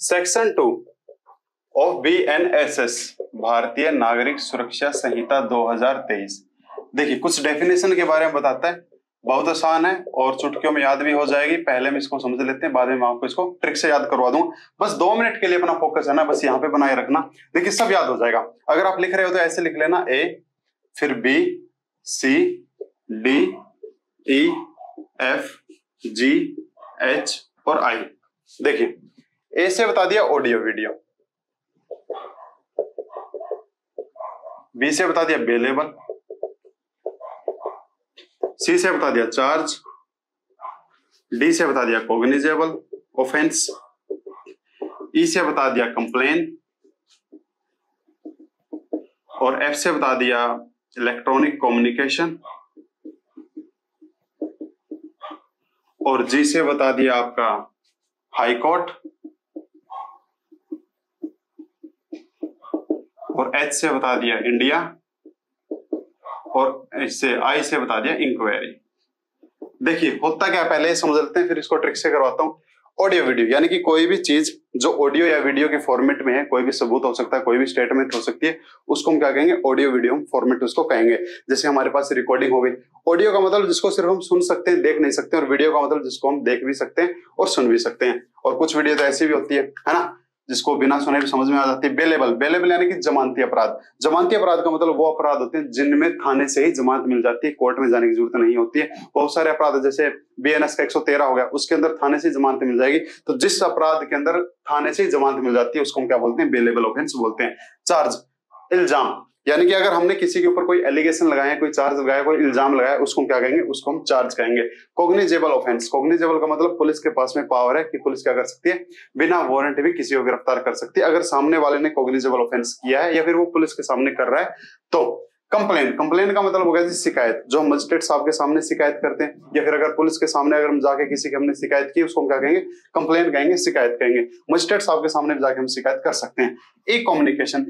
Section 2 of BNSS भारतीय नागरिक सुरक्षा संहिता 2023। देखिए कुछ डेफिनेशन के बारे में बताता है, बहुत आसान है और चुटकियों में याद भी हो जाएगी। पहले हम इसको समझ लेते हैं, बाद में मैं आपको इसको ट्रिक से याद करवा दूंगा। बस 2 मिनट के लिए अपना फोकस है ना, बस यहाँ पे बनाए रखना। देखिए सब याद हो जाएगा। अगर आप लिख रहे हो तो ऐसे लिख लेना, A फिर B C D E F G H और I। देखिए A से बता दिया ऑडियो वीडियो, B से बता दिया बेलेबल, C से बता दिया चार्ज, D से बता दिया कॉग्निजेबल ऑफेंस, E से बता दिया कंप्लेन और F से बता दिया इलेक्ट्रॉनिक कम्युनिकेशन और G से बता दिया आपका हाई कोर्ट और H से बता दिया इंडिया और इससे I से बता दिया इंक्वायरी। देखिए होता क्या, पहले समझ लेते हैं फिर इसको ट्रिक से करवाता हूँ। ऑडियो वीडियो यानी कि कोई भी चीज जो ऑडियो या वीडियो के फॉर्मेट में है, कोई भी सबूत हो सकता है, कोई भी स्टेटमेंट हो सकती है, उसको हम क्या कहेंगे, ऑडियो वीडियो फॉर्मेट उसको कहेंगे। जैसे हमारे पास रिकॉर्डिंग हो गई, ऑडियो का मतलब जिसको सिर्फ हम सुन सकते हैं, देख नहीं सकते, और वीडियो का मतलब जिसको हम देख भी सकते हैं और सुन भी सकते हैं। और कुछ वीडियो तो ऐसी भी होती है ना, जिसको बिना सुने भी समझ में आ जाती है। बेलेबल यानी कि जमानती अपराध। जमानती अपराध का मतलब वो अपराध होते हैं जिनमें थाने से ही जमानत मिल जाती है, कोर्ट में जाने की जरूरत नहीं होती है। बहुत सारे अपराध जैसे BNS का 113 हो गया, उसके अंदर थाने से जमानत मिल जाएगी। तो जिस अपराध के अंदर थाने से ही जमानत मिल जाती है उसको हम क्या बोलते हैं, बेलेबल ऑफेंस बोलते हैं। चार्ज, इल्जाम, यानी कि अगर हमने किसी के ऊपर कोई एलिगेशन लगाया, कोई चार्ज लगाया, कोई इल्जाम लगाया, उसको हम क्या कहेंगे, उसको हम चार्ज कहेंगे। कॉग्निजेबल ऑफेंस, कॉग्निजेबल का मतलब पुलिस के पास में पावर है कि पुलिस क्या कर सकती है, बिना वारंट भी किसी को गिरफ्तार कर सकती है अगर सामने वाले ने कॉग्निजेबल ऑफेंस किया है या फिर वो पुलिस के सामने कर रहा है तो। कंप्लेन का मतलब हो गया शिकायत, जो हम मजिस्ट्रेट साहब के सामने शिकायत करते हैं, या फिर अगर पुलिस के सामने अगर हम जाके किसी की हमने शिकायत की, उसको हम क्या कहेंगे, कंप्लेन कहेंगे, शिकायत कहेंगे। मजिस्ट्रेट साहब के सामने जाके हम शिकायत कर सकते हैं। ई कम्युनिकेशन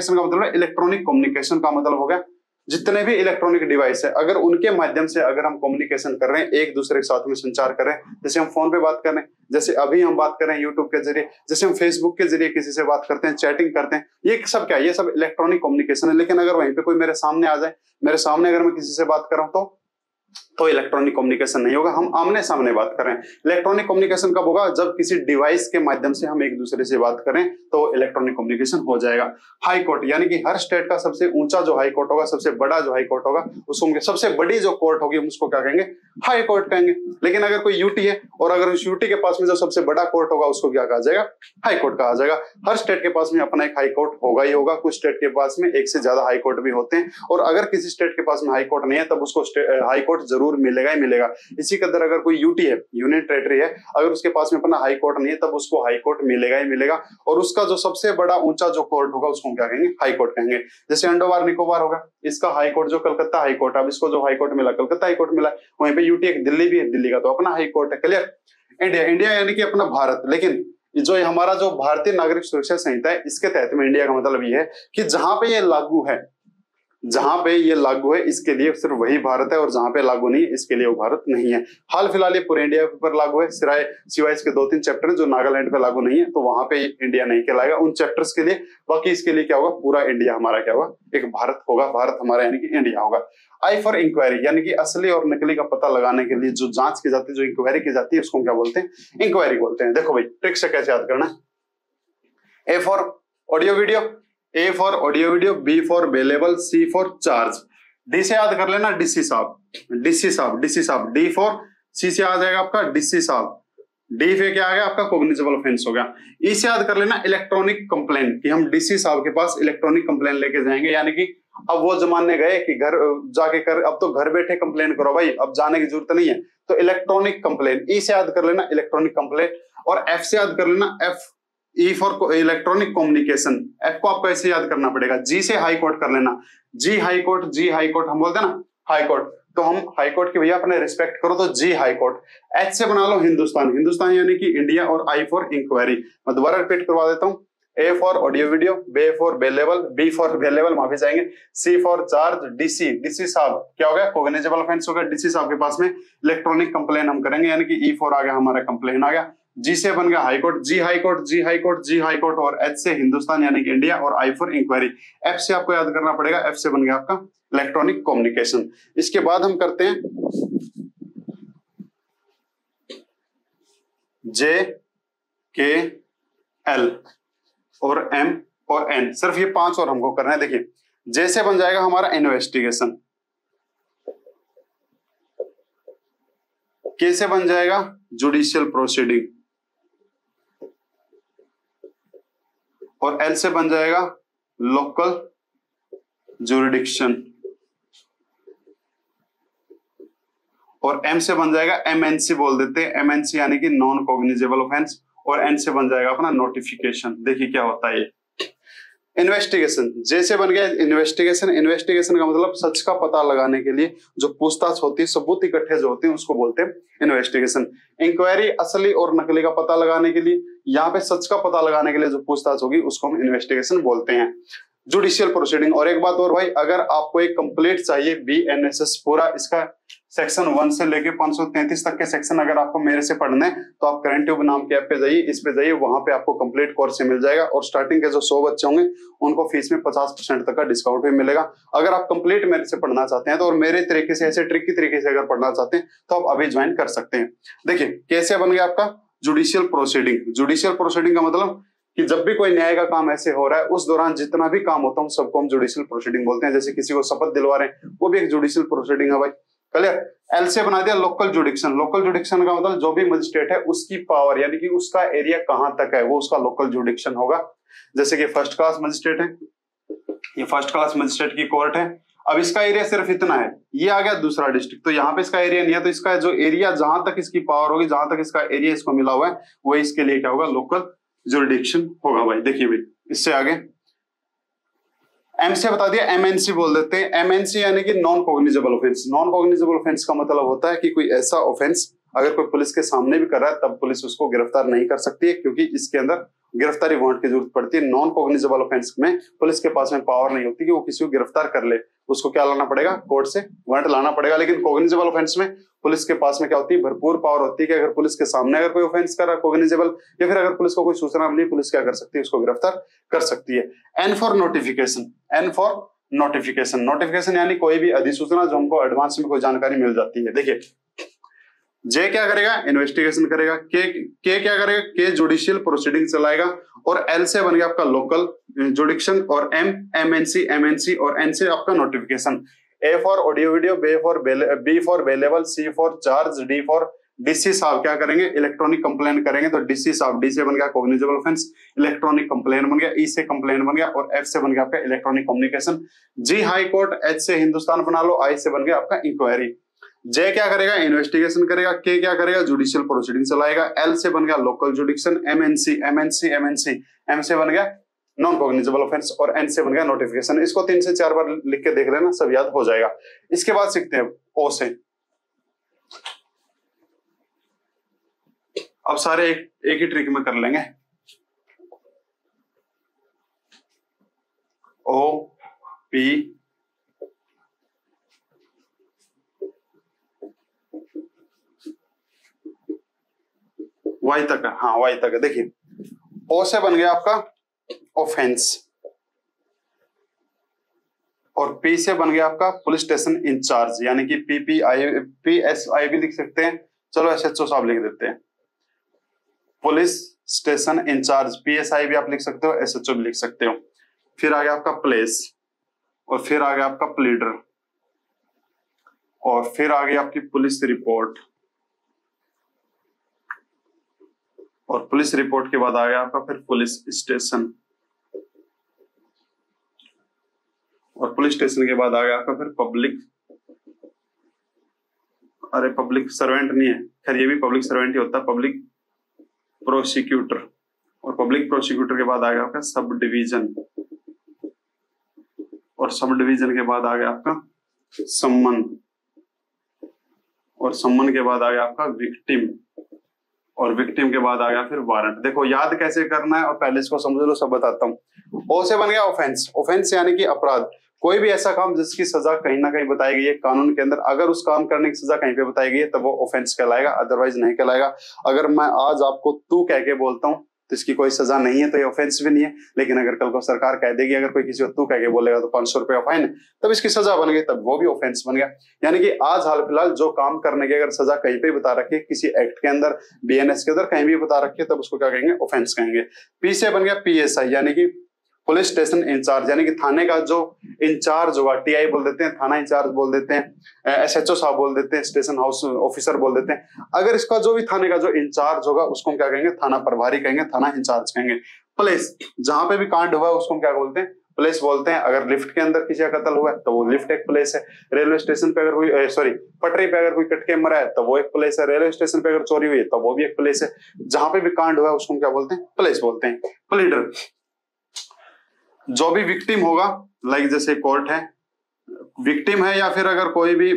का मतलब है इलेक्ट्रॉनिक कम्युनिकेशन का मतलब हो गया जितने भी इलेक्ट्रॉनिक डिवाइस है, अगर उनके माध्यम से अगर हम कम्युनिकेशन कर रहे हैं, एक दूसरे के साथ में संचार कर रहे हैं, जैसे हम फोन पे बात कर रहे हैं, जैसे अभी हम बात कर रहे हैं यूट्यूब के जरिए, जैसे हम फेसबुक के जरिए किसी से बात करते हैं, चैटिंग करते हैं, ये सब क्या है, ये सब इलेक्ट्रॉनिक कम्युनिकेशन है। लेकिन अगर वहीं पे कोई मेरे सामने आ जाए, मेरे सामने अगर मैं किसी से बात कर रहा हूं तो इलेक्ट्रॉनिक कम्युनिकेशन नहीं होगा, हम आमने सामने बात कर रहे हैं। इलेक्ट्रॉनिक कम्युनिकेशन कब होगा, जब किसी डिवाइस के माध्यम से हम एक दूसरे से बात करें तो इलेक्ट्रॉनिक कम्युनिकेशन हो जाएगा। हाई कोर्ट यानी कि हर स्टेट का सबसे ऊंचा जो हाई कोर्ट होगा, सबसे बड़ा जो हाई कोर्ट होगा, उसको सबसे बड़ी जो कोर्ट होगी उसको क्या कहेंगे, हाई कोर्ट कहेंगे। लेकिन अगर कोई यूटी है और अगर उस यूटी के पास में जो सबसे बड़ा कोर्ट होगा उसको क्या कहा जाएगा, हाई कोर्ट कहा जाएगा। हर स्टेट के पास में अपना एक हाई कोर्ट होगा ही होगा, कुछ स्टेट के पास में एक से ज्यादा हाई कोर्ट भी होते हैं, और अगर किसी स्टेट के पास में हाई कोर्ट नहीं है तब उसको हाई कोर्ट जरूर मिलेगा ही मिलेगा। इसी के अंदर अगर कोई यूटी है, यूनियन टेरिटरी है, अगर उसके पास में अपना हाई कोर्ट नहीं है तब उसको हाई कोर्ट मिलेगा ही मिलेगा, और उसका जो सबसे बड़ा ऊंचा जो कोर्ट होगा उसको क्या कहेंगे, हाई कोर्ट कहेंगे। जैसे अंडोवार निकोबार होगा, इसका हाई कोर्ट जो कलकत्ता हाई कोर्ट, अब इसको जो हाई कोर्ट मिला कलकत्ता हाई कोर्ट मिला, वहीं पे यूटी एक दिल्ली भी है, दिल्ली का तो अपना हाई कोर्ट है। क्लियर। इंडिया यानी कि अपना भारत, लेकिन जो हमारा जो भारतीय नागरिक सुरक्षा संहिता है इसके तहत में इंडिया का मतलब ये है कि जहां पे ये लागू है, जहां पे ये लागू है इसके लिए सिर्फ वही भारत है, और जहां पे लागू नहीं है इसके लिए वो भारत नहीं है। हाल फिलहाल ये पूरे इंडिया पर लागू है, सिवाय इसके 2-3 चैप्टर जो नागालैंड पे लागू नहीं है, तो वहां पे इंडिया नहीं कहलाएगा उन चैप्टर्स के लिए। बाकी इसके लिए क्या होगा, पूरा इंडिया हमारा क्या होगा, एक भारत होगा, भारत हमारा यानी कि इंडिया होगा। आई फॉर इंक्वायरी यानी कि असली और नकली का पता लगाने के लिए जो जांच की जाती है, जो इंक्वायरी की जाती है, उसको क्या बोलते हैं, इंक्वायरी बोलते हैं। देखो भाई ट्रिक से कैसे याद करना है। ए for audio video, A for audio video, B for bailable, C for charge. D से याद कर लेना डीसी साहब, डीसी साहब। D फॉर C से आ जाएगा आपका डीसी साहब, D पे क्या आ गया आपका कॉग्निजेबल ऑफेंस हो गया। E से याद कर लेना इलेक्ट्रॉनिक कंप्लेन, कि हम डीसी साहब के पास इलेक्ट्रॉनिक कंप्लेन लेके जाएंगे, यानी कि अब वो जमाने गए कि घर जाके कर, अब तो घर बैठे कंप्लेन करो भाई, अब जाने की जरूरत नहीं है, तो इलेक्ट्रॉनिक कंप्लेन। E से याद कर लेना इलेक्ट्रॉनिक कंप्लेन, और F से याद कर लेना E for electronic communication. F को आपको ऐसे याद करना पड़ेगा। जी से हाई कोर्ट कर लेना, जी हाई कोर्ट हम बोलते हैं ना हाई कोर्ट, तो हम हाई कोर्ट की भैया अपने रिस्पेक्ट करो तो जी हाई कोर्ट। एच से बना लो हिंदुस्तान यानी कि इंडिया, और आई फॉर इंक्वायरी। मैं दोबारा रिपीट करवा देता हूँ। A for audio video, B for bailable, B for bailable माफी चाहेंगे, सी फॉर चार्ज, डीसी साहब क्या हो गया, कॉग्निजेबल ऑफेंस हो गया। डीसी साहब के पास में इलेक्ट्रॉनिक कंप्लेन हम करेंगे, यानी कि ई फॉर आ गया हमारा कंप्लेन आ गया। जी से बन गया हाई कोर्ट, जी हाई कोर्ट, जी हाई कोर्ट, जी हाई कोर्ट, और एच से हिंदुस्तान यानी कि इंडिया, और आई फॉर इंक्वायरी। एफ से आपको याद करना पड़ेगा, एफ से बन गया आपका इलेक्ट्रॉनिक कम्युनिकेशन। इसके बाद हम करते हैं जे के एल और एम और एन, सिर्फ ये 5 और हमको करना है। देखिए जे से बन जाएगा हमारा इन्वेस्टिगेशन, के से बन जाएगा जुडिशियल प्रोसीडिंग, और एल से बन जाएगा लोकल जुरिडिक्शन, और एम से बन जाएगा एमएनसी बोल देते हैं, एमएनसी यानी कि नॉन कॉग्निजेबल ऑफेंस, और एन से बन जाएगा अपना नोटिफिकेशन। देखिए क्या होता है ये इन्वेस्टिगेशन। जैसे बन गया इन्वेस्टिगेशन, इन्वेस्टिगेशन का मतलब सच का पता लगाने के लिए जो पूछताछ होती है, सबूत इकट्ठे जो होते हैं उसको बोलते हैं इन्वेस्टिगेशन। इंक्वायरी असली और नकली का पता लगाने के लिए, यहाँ पे सच का पता लगाने के लिए जो पूछताछ होगी उसको हम इन्वेस्टिगेशन बोलते हैं। जुडिशियल प्रोसीडिंग, और एक बात और भाई, अगर आपको एक कंप्लीट चाहिए बीएनएसएस पूरा, इसका सेक्शन 1 से लेके 533 तक के सेक्शन अगर आपको मेरे से पढ़ने हैं तो आप करंट ट्यूब नाम के ऐप पे जाइए, इस पे जाइए, वहां पे आपको कंप्लीट कोर्स मिल जाएगा, और स्टार्टिंग के जो 100 बच्चे होंगे उनको फीस में 50% तक का डिस्काउंट भी मिलेगा। अगर आप कंप्लीट मेरे से पढ़ना चाहते हैं तो, और मेरे तरीके से ऐसे ट्रिक की तरीके से अगर पढ़ना चाहते हैं तो आप अभी ज्वाइन कर सकते हैं। देखिए कैसे बन गया आपका जुडिशियल प्रोसीडिंग। जुडिशियल प्रोसीडिंग का मतलब कि जब भी कोई न्याय का काम ऐसे हो रहा है उस दौरान जितना भी काम होता है सबको हम जुडिशियल प्रोसीडिंग बोलते हैं। जैसे किसी को शपथ दिलवा रहे हैं वो भी एक जुडिशियल प्रोसीडिंग है भाई, क्लियर। एल से बना दिया लोकल जुडिक्शन। लोकल जुडिक्शन का मतलब जो भी मजिस्ट्रेट है उसकी पावर यानी कि उसका एरिया कहां तक है वो उसका लोकल जुडिक्शन होगा। जैसे कि फर्स्ट क्लास मजिस्ट्रेट है, ये फर्स्ट क्लास मजिस्ट्रेट की कोर्ट है, अब इसका एरिया सिर्फ इतना है, ये आ गया दूसरा डिस्ट्रिक्ट, तो यहाँ पे इसका एरिया नहीं है, तो इसका जो एरिया जहां तक इसकी पावर होगी, जहां तक इसका एरिया इसको मिला हुआ है वो इसके लिए क्या होगा, लोकल जुरिडिक्शन होगा भाई। देखिए भाई इससे आगे एम से बता दिया एमएनसी बोल देते हैं। एमएनसी यानी कि non cognizable offence. Non cognizable offence का मतलब होता है कि कोई ऐसा ऑफेंस अगर कोई पुलिस के सामने भी कर रहा है तब पुलिस उसको गिरफ्तार नहीं कर सकती है, क्योंकि इसके अंदर गिरफ्तारी वारंट की जरूरत पड़ती है। नॉन कॉग्निजेबल ऑफेंस में पुलिस के पास में पावर नहीं होती कि वो किसी को गिरफ्तार कर ले, उसको क्या लाना पड़ेगा, कोर्ट से वारंट लाना पड़ेगा। लेकिन कॉग्निजेबल ऑफेंस में पुलिस के पास में क्या होती है, भरपूर पावर होती है कि अगर पुलिस के सामने अगर कोई ऑफेंस कर रहा है कॉग्निजेबल, या फिर अगर पुलिस को कोई सूचना मिली, पुलिस क्या कर सकती है, उसको गिरफ्तार कर सकती है। N for notification. N for notification. Notification यानी कोई भी अधिसूचना जो हमको एडवांस में कोई जानकारी मिल जाती है। देखिए जे क्या करेगा, इन्वेस्टिगेशन करेगा। के क्या करेगा, के जुडिशियल प्रोसीडिंग चलाएगा, और एल से बन गया आपका लोकल जुडिक्शन, और एम एमएनसी, और एन से आपका notification. A for audio video, B for bailable, C for charge, D for DC साहब क्या करेंगे, इलेक्ट्रॉनिक कंप्लेन करेंगे, तो डीसी साहब, डी से बन गया कॉग्निजेबल ऑफेंस, इलेक्ट्रॉनिक कंप्लेन बन गया, ई से कंप्लेन बन गया, और एफ से बन गया आपका इलेक्ट्रॉनिक कम्युनिकेशन। जी हाई कोर्ट, एच से हिंदुस्तान बना लो, आई से बन गया आपका इंक्वायरी। जे क्या करेगा, इन्वेस्टिगेशन करेगा। के क्या करेगा, जुडिशियल प्रोसीडिंग चलाएगा। एल से बन गया लोकल जुडिक्शन, एमएनसी, एम से बन गया नॉन कॉग्निजेबल ऑफेंस, और एन से बन गया नोटिफिकेशन। इसको 3 से 4 बार लिख के देख लेना, सब याद हो जाएगा। इसके बाद सीखते हैं ओ से। अब सारे एक ही ट्रिक में कर लेंगे। ओ पी वाई तक है, हाँ वाई तक है। देखिए ओ से बन गया आपका ऑफेंस, और पी से बन गया आपका पुलिस स्टेशन इंचार्ज, यानी कि PSI भी लिख सकते हैं, चलो SHO साहब लिख देते हैं, पुलिस स्टेशन इंचार्ज। PSI भी आप लिख सकते हो, SHO भी लिख सकते हो। फिर आ गया आपका प्लेस, और फिर आ गया आपका प्लीडर, और फिर आ गई आपकी पुलिस रिपोर्ट, और पुलिस रिपोर्ट के बाद आ गया आपका फिर पुलिस स्टेशन, और पुलिस स्टेशन के बाद आ गया आपका फिर पब्लिक सर्वेंट नहीं है, खैर ये भी पब्लिक सर्वेंट ही होता है, पब्लिक प्रोसिक्यूटर, और पब्लिक प्रोसिक्यूटर के बाद आ गया आपका सब डिवीजन, और सब डिवीजन के बाद आ गया आपका सम्मन, और सम्मन के बाद आ गया आपका विक्टिम, और विक्टिम के बाद आ गया फिर वारंट। देखो याद कैसे करना है, और पहले इसको समझ लो, सब बताता हूँ। ओ से बन गया ऑफेंस। ऑफेंस यानी कि अपराध। कोई भी ऐसा काम जिसकी सजा कहीं ना कहीं बताई गई है कानून के अंदर, अगर उस काम करने की सजा कहीं पे बताई गई है तब वो ऑफेंस कहलाएगा, अदरवाइज नहीं कहलाएगा। अगर मैं आज आपको तू कह के बोलता हूँ तो इसकी कोई सजा नहीं है, तो ये ऑफेंस भी नहीं है। लेकिन अगर कल को सरकार कह देगी अगर कोई किसी को तू कह के बोलेगा तो 500 रुपया फाइन है, तब इसकी सजा बन गई, तब वो भी ऑफेंस बन गया। यानी कि आज हाल फिलहाल जो काम करने की अगर सजा कहीं पे बता रखी है, किसी एक्ट के अंदर, बीएनएस के अंदर कहीं भी बता रखी है, तब उसको क्या कहेंगे? ऑफेंस कहेंगे। पी से बन गया पीएसआई, यानी कि पुलिस स्टेशन इंचार्ज, यानी कि थाने का जो इंचार्ज होगा, टीआई बोल देते हैं, थाना इंचार्ज बोल देते हैं, एसएचओ साहब बोल देते हैं, स्टेशन हाउस ऑफिसर बोल देते हैं। अगर इसका जो भी थाने का जो इंचार्ज होगा उसको हम क्या कहेंगे? थाना प्रभारी कहेंगे, थाना इंचार्ज कहेंगे। पुलिस जहां पे भी कांड हुआ है उसको हम क्या बोलते हैं? पुलिस बोलते हैं। अगर लिफ्ट के अंदर किसी का कत्ल हुआ है तो वो लिफ्ट एक पुलिस है। रेलवे स्टेशन पे अगर कोई पटरी पे अगर कोई कट के मरा है तो वो एक पुलिस है। रेलवे स्टेशन पे अगर चोरी हुई है तो वो भी एक पुलिस है। जहां पे भी कांड हुआ है उसको हम क्या बोलते हैं? पुलिस बोलते हैं। प्लीडर, जो भी विक्टिम होगा, लाइक जैसे कोर्ट है, विक्टिम है या फिर अगर कोई भी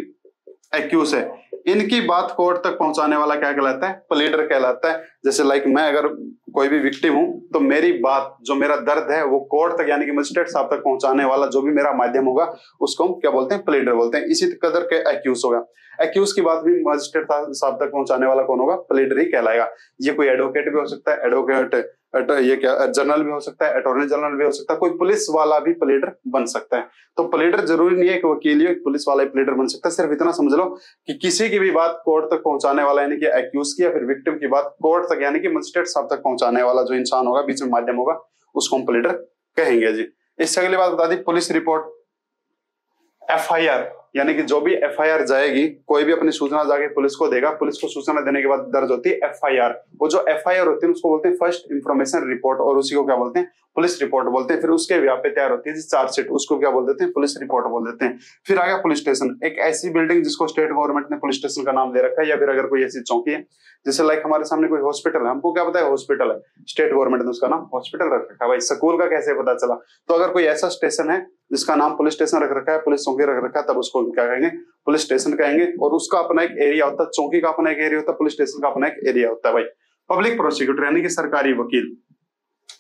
एक्यूज है, इनकी बात कोर्ट तक पहुंचाने वाला क्या कहलाता है? प्लीडर कहलाता है। जैसे लाइक मैं अगर कोई भी विक्टिम हूं तो मेरी बात, जो मेरा दर्द है, वो कोर्ट तक यानी कि मजिस्ट्रेट साहब तक पहुंचाने वाला जो भी मेरा माध्यम होगा उसको हम क्या बोलते हैं? प्लीडर बोलते हैं। इसी कदर के एक्यूज होगा, एक्यूज की बात भी मजिस्ट्रेट साहब तक पहुंचाने वाला कौन होगा? प्लीडर ही कहलाएगा। ये कोई एडवोकेट भी हो सकता है, एडवोकेट ये क्या जनरल भी हो सकता है, अटॉर्नी जनरल भी हो सकता है, कोई पुलिस वाला भी प्लीडर बन सकता है। तो प्लीडर जरूरी नहीं है कि वकील ही पुलिस वाला ही प्लीडर बन सकता है। सिर्फ इतना समझ लो कि किसी की भी बात कोर्ट तक पहुंचाने वाला, यानी कि एक्यूज की या फिर विक्टिम की बात कोर्ट तक यानी कि मजिस्ट्रेट साहब तक पहुंचाने वाला जो इंसान होगा, बीच में माध्यम होगा, उसको हम प्लीडर कहेंगे जी। इससे अगली बात बता दी, पुलिस रिपोर्ट। एफआईआर, यानी कि जो भी एफआईआर जाएगी, कोई भी अपनी सूचना जाके पुलिस को देगा, पुलिस को सूचना देने के बाद दर्ज होती है एफआईआर। वो जो एफआईआर होती है उसको बोलते हैं फर्स्ट इंफॉर्मेशन रिपोर्ट, और उसी को क्या बोलते हैं? पुलिस रिपोर्ट बोलते हैं। फिर उसके व्याप पे तैयार होती है चार्जशीट, उसको क्या बोल देते हैं? पुलिस रिपोर्ट बोल देते हैं। फिर आ गया पुलिस स्टेशन, एक ऐसी बिल्डिंग जिसको स्टेट गवर्नमेंट ने पुलिस स्टेशन का नाम दे रखा है, या फिर अगर कोई ऐसी चौकी है, जैसे लाइक हमारे सामने कोई हॉस्पिटल है, हमको क्या पता है हॉस्पिटल है, स्टेट गवर्नमेंट ने उसका नाम हॉस्पिटल रख रखा है। भाई स्कूल का कैसे पता चला? तो अगर कोई ऐसा स्टेशन है जिसका नाम पुलिस स्टेशन रख रखा है, पुलिस चौकी रख रखा है, तब उसको क्या कहेंगे? पुलिस स्टेशन कहेंगे। और उसका अपना एक एरिया होता है, चौकी का अपना एक एरिया होता है, पुलिस स्टेशन का अपना एक एरिया होता है। भाई पब्लिक प्रोसिक्यूटर यानी कि सरकारी वकील,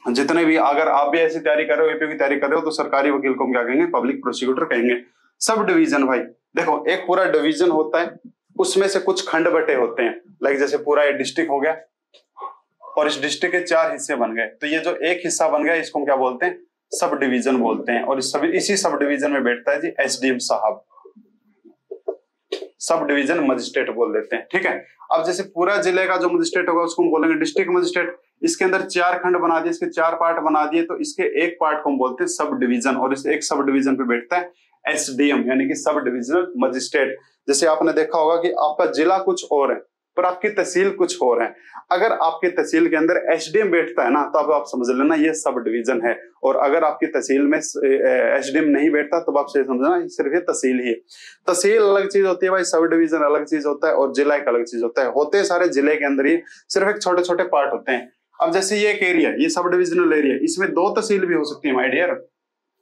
जितने भी, अगर आप भी ऐसी तैयारी कर रहे हो, एपी की तैयारी कर रहे हो, तो सरकारी वकील को हम क्या कहेंगे? पब्लिक प्रोसिक्यूटर कहेंगे। सब डिवीजन, भाई देखो एक पूरा डिवीजन होता है, उसमें से कुछ खंड बटे होते हैं। लाइक जैसे पूरा ये डिस्ट्रिक्ट हो गया और इस डिस्ट्रिक्ट के 4 हिस्से बन गए, तो ये जो एक हिस्सा बन गया इसको हम क्या बोलते हैं? सब डिवीजन बोलते हैं। और इसी सब डिवीजन में बैठता है जी एसडीएम साहब, सब डिवीजन मजिस्ट्रेट बोल देते हैं। ठीक है, अब जैसे पूरा जिले का जो मजिस्ट्रेट होगा उसको हम बोलेंगे डिस्ट्रिक्ट मजिस्ट्रेट। इसके अंदर 4 खंड बना दिए, इसके 4 पार्ट बना दिए, तो इसके एक पार्ट को हम बोलते हैं सब डिवीजन, और इस एक सब डिवीजन पे बैठता है एसडीएम यानी कि सब डिविजनल मजिस्ट्रेट। जैसे आपने देखा होगा कि आपका जिला कुछ और है पर आपकी तहसील कुछ और है। अगर आपकी तहसील के अंदर एसडीएम बैठता है ना, तो अब आप समझ लेना ये सब डिवीजन है। और अगर आपकी तहसील में एसडीएम नहीं बैठता तो आप समझना सिर्फ ये तहसील ही है। तहसील अलग चीज होती है भाई, सब डिवीजन अलग चीज होता है, और जिला एक अलग चीज होता है। होते सारे जिले के अंदर ही सिर्फ एक छोटे छोटे पार्ट होते हैं। अब जैसे ये एक एरिया, ये सब डिविजनल एरिया, इसमें 2 तहसील भी हो सकती है माय डियर,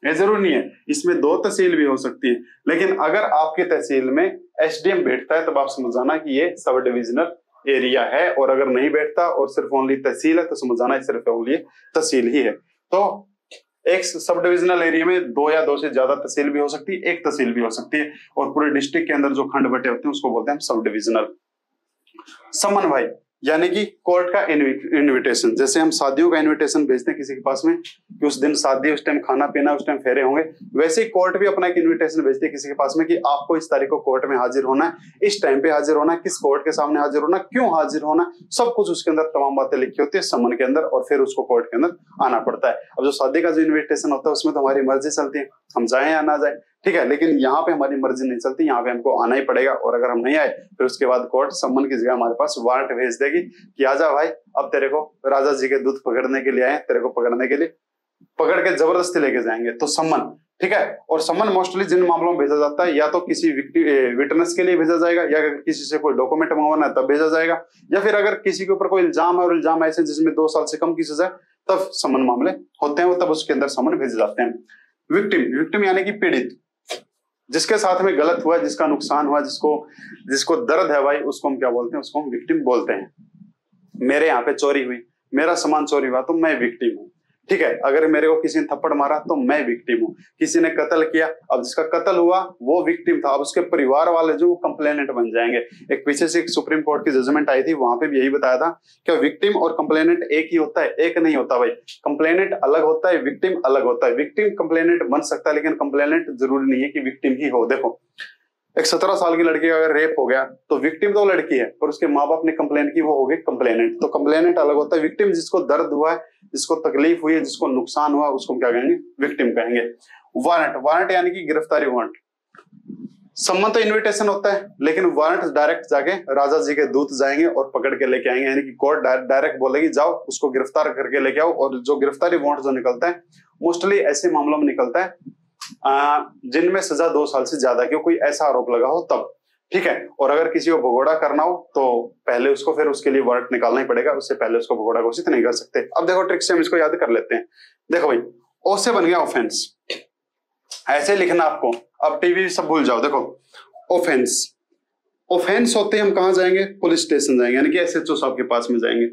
ये जरूरी नहीं है, इसमें 2 तहसील भी हो सकती है। लेकिन अगर आपकी तहसील में एसडीएम बैठता है तो आप समझ जाना कि ये सब डिविजनल एरिया है, और अगर नहीं बैठता और सिर्फ ओनली तहसील है तो समझ जाना सिर्फ ओनली तहसील ही है। तो एक सब डिविजनल एरिया में 2 या 2 से ज्यादा तहसील भी हो सकती है, एक तहसील भी हो सकती है, और पूरे डिस्ट्रिक्ट के अंदर जो खंड बटे होते हैं उसको बोलते हैं सब डिविजनल। समन भाई यानी कि कोर्ट का इनविटेशन। जैसे हम शादियों का इनविटेशन भेजते हैं किसी के पास में कि उस दिन शादी, उस टाइम खाना पीना, उस टाइम फेरे होंगे, वैसे ही कोर्ट भी अपना एक इनविटेशन भेजती है किसी के पास में कि आपको इस तारीख को कोर्ट में हाजिर होना है, इस टाइम पे हाजिर होना है, किस कोर्ट के सामने हाजिर होना, क्यों हाजिर होना, सब कुछ उसके अंदर तमाम बातें लिखी होती है समन के अंदर, और फिर उसको कोर्ट के अंदर आना पड़ता है। अब जो शादी का जो इन्विटेशन होता है उसमें तो हमारी मर्जी चलती है, हम जाए या ना जाए, ठीक है, लेकिन यहाँ पे हमारी मर्जी नहीं चलती, यहाँ पे हमको आना ही पड़ेगा। और अगर हम नहीं आए फिर उसके बाद कोर्ट सम्मन की जगह हमारे पास वारंट भेज देगी कि आजा भाई, अब तेरे को राजा जी के दूध पकड़ने के लिए आए, तेरे को पकड़ने के लिए पकड़ के जबरदस्ती लेके जाएंगे, तो सम्मन, ठीक है। और सम्मन मोस्टली जिन मामलों में भेजा जाता है, या तो किसी विटनेस के लिए भेजा जाएगा, या अगर किसी से कोई डॉक्यूमेंट मंगवाना है तब भेजा जाएगा, या फिर अगर किसी के ऊपर कोई इल्जाम है और इल्जाम ऐसे जिसमें 2 साल से कम की सजा, तब सम्मन मामले होते हैं, वो तब उसके अंदर सम्मन भेजे जाते हैं। विक्टिम यानी कि पीड़ित, जिसके साथ में गलत हुआ, जिसका नुकसान हुआ, जिसको दर्द है भाई, उसको हम क्या बोलते हैं? उसको हम विक्टिम बोलते हैं। मेरे यहाँ पे चोरी हुई, मेरा सामान चोरी हुआ तो मैं विक्टिम हूँ। ठीक है, अगर मेरे को किसी ने थप्पड़ मारा तो मैं विक्टिम हूँ, किसी ने कत्ल किया, अब जिसका कत्ल हुआ वो विक्टिम था, अब उसके परिवार वाले जो कंप्लेनेंट बन जाएंगे। एक पीछे से एक सुप्रीम कोर्ट की जजमेंट आई थी, वहां पे भी यही बताया था कि विक्टिम और कंप्लेनेंट एक ही होता है, एक नहीं होता भाई। कंप्लेनेंट अलग होता है, विक्टिम अलग होता है। विक्टिम कंप्लेनेंट बन सकता है, लेकिन कंप्लेनेंट जरूरी नहीं है कि विक्टिम ही हो। देखो, एक 17 साल की लड़की का अगर रेप हो गया तो विक्टिम तो लड़की है, पर उसके माँ बाप ने कंप्लेन की, वो हो गई कंप्लेनेंट। तो कंप्लेनेंट अलग होता है। विक्टिम जिसको दर्द हुआ है, जिसको तकलीफ हुई है, जिसको नुकसान हुआ, उसको क्या कहेंगे? विक्टिम कहेंगे। वारंट, वारंट यानी कि गिरफ्तारी वारंट। सम्मन तो इन्विटेशन होता है, लेकिन वारंट डायरेक्ट जाके राजा जी के दूत जाएंगे और पकड़ के लेके आएंगे, यानी कि कोर्ट डायरेक्ट बोलेगी जाओ उसको गिरफ्तार करके लेके आओ। और जो गिरफ्तारी वारंट जो निकलता है मोस्टली ऐसे मामलों में निकलता है जिनमें सजा 2 साल से ज्यादा की, कोई ऐसा आरोप लगा हो तब, ठीक है। और अगर किसी को भगोड़ा करना हो तो पहले उसको फिर उसके लिए वारंट निकालना ही पड़ेगा, उससे पहले उसको भगोड़ा घोषित नहीं कर सकते। अब देखो ट्रिक से हम इसको याद कर लेते हैं। देखो भाई, ओ से बन गया ऑफेंस, ऐसे लिखना आपको। अब टीवी सब भूल जाओ। देखो ऑफेंस, ऑफेंस होते हम कहां जाएंगे? पुलिस स्टेशन जाएंगे, यानी कि एसएचओ साहब के पास में जाएंगे।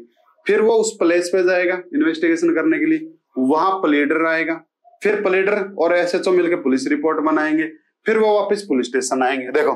फिर वो उस प्लेस पे जाएगा इन्वेस्टिगेशन करने के लिए, वहां प्लीडर आएगा, फिर प्लीडर और एसएचओ मिलकर पुलिस रिपोर्ट बनाएंगे, फिर वो वापस पुलिस स्टेशन आएंगे। देखो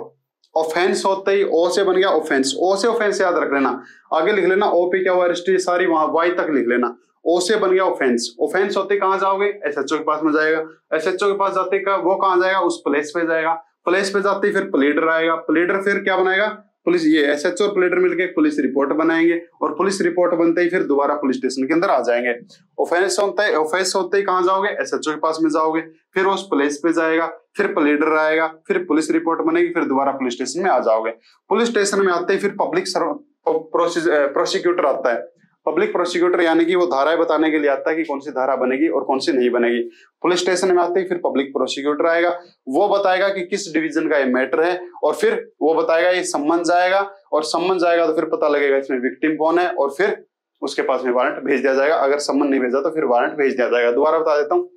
ऑफेंस होते ही ओ से बन गया ऑफेंस। ओ से ऑफेंस याद रख लेना, आगे लिख लेना ओ पे क्या हुआ, रजिस्ट्री सारी वहां वाई तक लिख लेना। ओ से बन गया ऑफेंस। ऑफेंस होते कहां जाओगे? एसएचओ के पास में जाएगा, एसएचओ के पास जाते का वो कहां जाएगा? उस प्लेस पे जाएगा, प्लेस पे जाते ही फिर प्लीडर आएगा, प्लीडर फिर क्या बनाएगा? पुलिस, ये एसएचओ और प्लीडर मिलकर पुलिस रिपोर्ट बनाएंगे, और पुलिस रिपोर्ट बनते ही फिर दोबारा पुलिस स्टेशन के अंदर आ जाएंगे। ऑफेंस होता है, ऑफेंस होते ही कहां जाओगे? एसएचओ के पास में जाओगे, फिर उस प्लेस पे जाएगा, फिर प्लीडर आएगा, फिर पुलिस रिपोर्ट बनेगी, फिर दोबारा पुलिस स्टेशन में आ जाओगे। पुलिस स्टेशन में आते ही फिर पब्लिक प्रोसिक्यूटर आता है। पब्लिक प्रोसिक्यूटर यानी कि वो धाराएं बताने के लिए आता है कि कौन सी धारा बनेगी और कौन सी नहीं बनेगी। पुलिस स्टेशन में आते ही फिर पब्लिक प्रोसिक्यूटर आएगा, वो बताएगा कि किस डिवीजन का ये मैटर है, और फिर वो बताएगा ये सम्मन जाएगा, और सम्मन जाएगा तो फिर पता लगेगा इसमें विक्टिम कौन है, और फिर उसके पास में वारंट भेज दिया जाएगा। अगर सम्मन नहीं भेजा तो फिर वारंट भेज दिया जाएगा। दोबारा बता देता हूँ,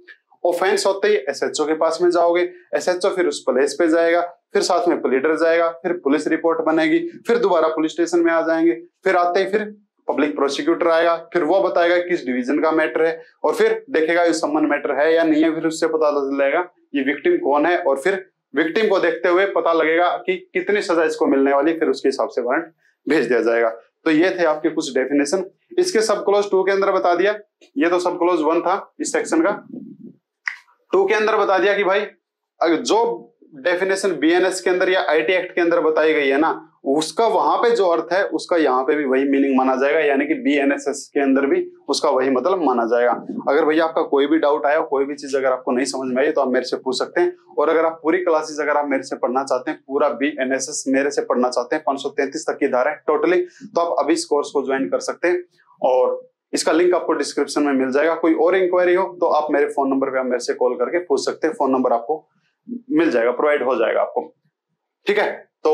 ऑफेंस होते ही एसएचओ के पास में जाओगे, एसएचओ फिर उस प्लेस पे जाएगा, फिर साथ में प्लीडर जाएगा, फिर पुलिस रिपोर्ट बनेगी, फिर दोबारा पुलिस स्टेशन में आ जाएंगे, फिर आते ही फिर पब्लिक प्रोसिक्यूटर आएगा, फिर वो बताएगा किस डिवीजन का मैटर है, और फिर देखेगा ये सम्मन मैटर है या नहीं है, फिर उससे पता चलेगा ये विक्टिम कौन है, और फिर विक्टिम को देखते हुए पता लगेगा कि कितनी सजा इसको मिलने वाली, फिर उसके हिसाब से वारंट भेज दिया जाएगा। तो ये थे आपके कुछ डेफिनेशन। इसके सब क्लोज 2 के अंदर बता दिया, ये तो सब क्लोज 1 था इस सेक्शन का। 2 के अंदर बता दिया कि भाई अगर जो डेफिनेशन बीएनएस के अंदर या आईटी एक्ट के अंदर बताई गई है ना, उसका वहां पे जो अर्थ है उसका यहाँ पे भी वही मीनिंग माना जाएगा, यानी कि बीएनएसएस के अंदर भी उसका वही मतलब माना जाएगा। अगर भैया आपका कोई भी डाउट आया, कोई भी चीज अगर आपको नहीं समझ में आई तो आप मेरे से पूछ सकते हैं। और अगर आप पूरी क्लासेस अगर आप मेरे से पढ़ना चाहते हैं, पूरा बीएनएसएस मेरे से पढ़ना चाहते हैं, 533 तक की धारा है टोटली, तो आप अभी इस कोर्स को ज्वाइन कर सकते हैं, और इसका लिंक आपको डिस्क्रिप्शन में मिल जाएगा। कोई और इंक्वायरी हो तो आप मेरे फोन नंबर पे आप मेरे से कॉल करके पूछ सकते हैं, फोन नंबर आपको मिल जाएगा, प्रोवाइड हो जाएगा आपको, ठीक है। तो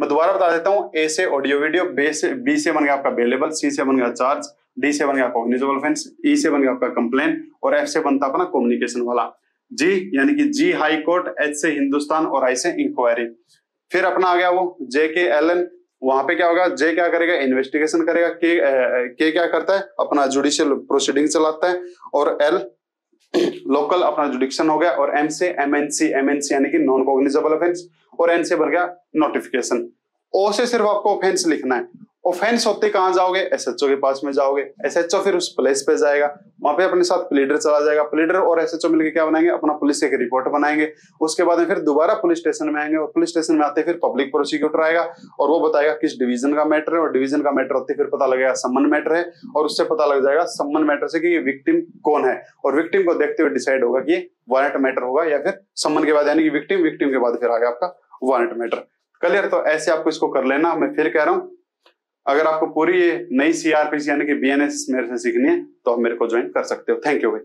मैं दोबारा बता देता हूँ, ए से ऑडियो वीडियो, बी से बन गया आपका बेलेबल, सी से बन गया चार्ज, डी से बन गया कॉग्निजेबल ऑफेंस, ई से बन गया आपका कंप्लेन, और एफ से बनता अपना कम्युनिकेशन वाला। जी यानी कि जी हाई कोर्ट, एच से हिंदुस्तान, और आई से इंक्वायरी। फिर अपना आ गया वो जे के एल एन, वहां पे क्या होगा? जे क्या करेगा? इन्वेस्टिगेशन करेगा, के क्या करता है? अपना जुडिशियल प्रोसीडिंग चलाता है, और एल लोकल अपना जुडिक्शन हो गया, और एम से एमएनसी, एमएनसी यानी कि नॉन कॉग्निजेबल ऑफेंस, और एन से बन गया नोटिफिकेशन। ओ से सिर्फ आपको ऑफेंस लिखना है। ऑफेंस होते कहां जाओगे? एसएचओ के पास में जाओगे, एसएचओ फिर उस प्लेस पे जाएगा, वहां पे अपने साथ प्लीडर चला जाएगा, प्लीडर और एसएचओ मिलकर क्या बनाएंगे? अपना पुलिस एक रिपोर्ट बनाएंगे। उसके बाद में फिर दोबारा पुलिस स्टेशन में आएंगे, और पुलिस स्टेशन में आते फिर पब्लिक प्रोसिक्यूटर आएगा, और वो बताएगा किस डिवीजन का मैटर है, और डिवीजन का मैटर होते फिर पता लगेगा सम्मन मैटर है, और उससे पता लग जाएगा सम्मन मैटर से कि ये विक्टिम कौन है, और विक्टिम को देखते हुए डिसाइड होगा कि वारंट मैटर होगा या फिर सम्मन के बाद यानी कि विक्टिम, विक्टिम के बाद फिर आ गया आपका वारंट मैटर। क्लियर? तो ऐसे आपको इसको कर लेना। मैं फिर कह रहा हूं, अगर आपको पूरी ये नई सीआरपीसी यानी कि बीएनएस मेरे से सीखनी है तो आप मेरे को ज्वाइन कर सकते हो। थैंक यू भाई।